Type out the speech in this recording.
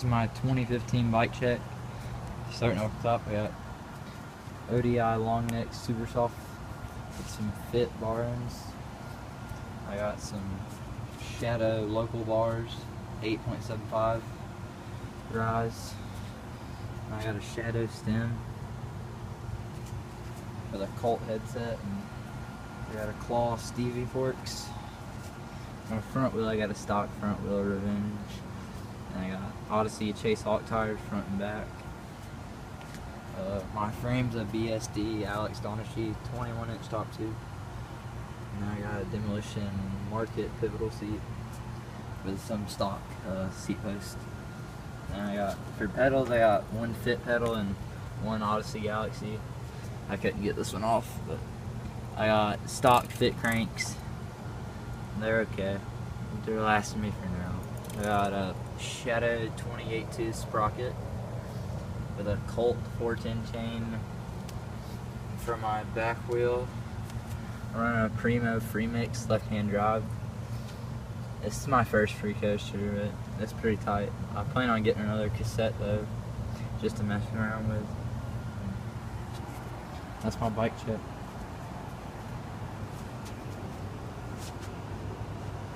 This is my 2015 Bike Check. Starting off the top, we got ODI long neck super soft with some fit bar ends. I got some Shadow local bars, 8.75 rise. I got a Shadow stem with a Colt headset, and I got a Claw Stevie forks. On the front wheel, I got a stock front wheel Revenge. And I got Odyssey Chase Hawk tires front and back. My frame's a Bsd Alex 21-inch top tube. And I got a Demolition Market pivotal seat with some stock seat post. And I got, for pedals, I got one fit pedal and one Odyssey Galaxy. I couldn't get this one off, but I got stock fit cranks. They're okay. They're lasting me for now. I got a Shadow 28-2 sprocket with a Colt 410 chain for my back wheel. I run a Primo Freemix left-hand drive. This is my first free coaster, but it's pretty tight. I plan on getting another cassette though, just to mess around with. That's my Bike Check.